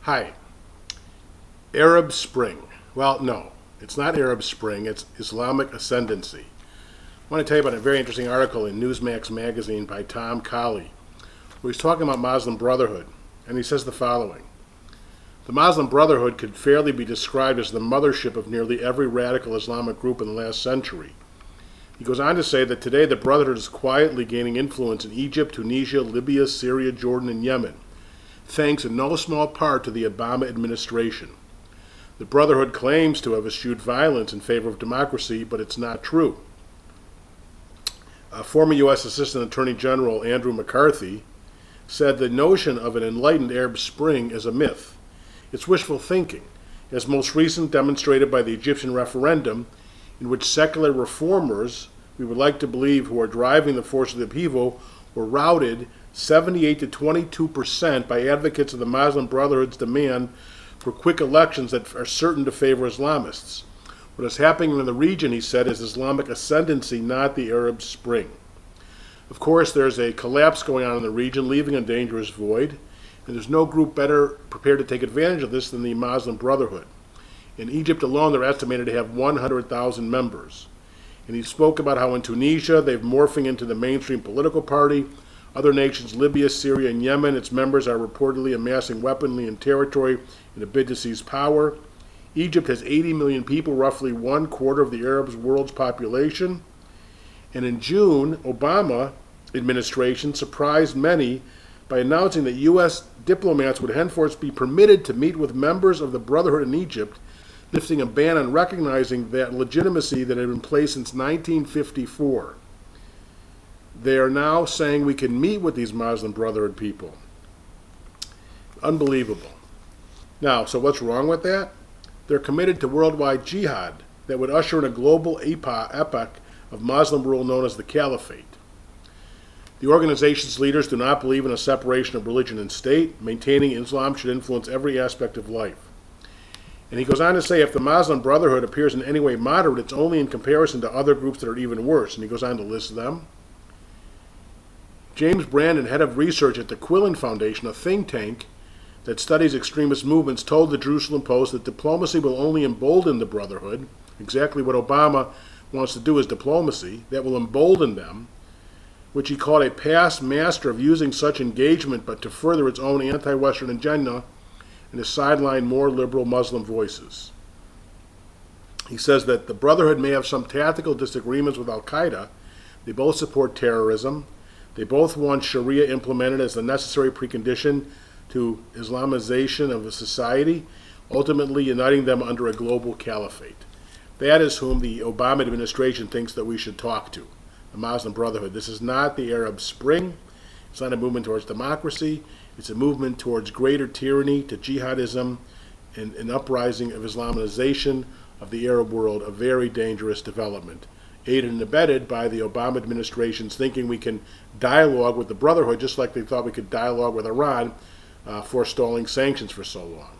Hi. Arab Spring. Well, no, it's not Arab Spring, it's Islamic ascendancy. I want to tell you about a very interesting article in Newsmax magazine by Tom Colley, where he's talking about Moslem Brotherhood, and he says the following. The Moslem Brotherhood could fairly be described as the mothership of nearly every radical Islamic group in the last century. He goes on to say that today the Brotherhood is quietly gaining influence in Egypt, Tunisia, Libya, Syria, Jordan, and Yemen, thanks in no small part to the Obama administration. The Brotherhood claims to have eschewed violence in favor of democracy, but it's not true. Former U.S. Assistant Attorney General Andrew McCarthy said the notion of an enlightened Arab Spring is a myth. It's wishful thinking, as most recent demonstrated by the Egyptian referendum, in which secular reformers, we would like to believe, who are driving the force of the upheaval, were routed 78 to 22% by advocates of the Moslem Brotherhood's demand for quick elections that are certain to favor Islamists. What is happening in the region, he said, is Islamic ascendancy, not the Arab Spring. Of course, there's a collapse going on in the region, leaving a dangerous void, and there's no group better prepared to take advantage of this than the Moslem Brotherhood. In Egypt alone, they're estimated to have 100,000 members. And he spoke about how in Tunisia, they're morphing into the mainstream political party. Other nations, Libya, Syria, and Yemen, its members are reportedly amassing weaponry and territory in a bid to seize power. Egypt has 80 million people, roughly 1/4 of the Arab world's population. And in June, Obama administration surprised many by announcing that U.S. diplomats would henceforth be permitted to meet with members of the Brotherhood in Egypt, lifting a ban on recognizing that legitimacy that had been in place since 1954. They are now saying we can meet with these Moslem Brotherhood people. Unbelievable. Now, so what's wrong with that? They're committed to worldwide jihad that would usher in a global epoch of Muslim rule known as the Caliphate. The organization's leaders do not believe in a separation of religion and state. Maintaining Islam should influence every aspect of life. And he goes on to say if the Moslem Brotherhood appears in any way moderate, it's only in comparison to other groups that are even worse. And he goes on to list them. James Brandon, head of research at the Quillen Foundation, a think tank that studies extremist movements, told the Jerusalem Post that diplomacy will only embolden the Brotherhood. Exactly what Obama wants to do is diplomacy. That will embolden them, which he called a past master of using such engagement but to further its own anti-Western agenda and to sideline more liberal Muslim voices. He says that the Brotherhood may have some tactical disagreements with al-Qaeda. They both support terrorism. They both want Sharia implemented as the necessary precondition to Islamization of a society, ultimately uniting them under a global caliphate. That is whom the Obama administration thinks that we should talk to, the Moslem Brotherhood. This is not the Arab Spring. It's not a movement towards democracy. It's a movement towards greater tyranny, to jihadism, and an uprising of Islamization of the Arab world, a very dangerous development, aided and abetted by the Obama administration's thinking we can dialogue with the Brotherhood just like they thought we could dialogue with Iran, forestalling sanctions for so long.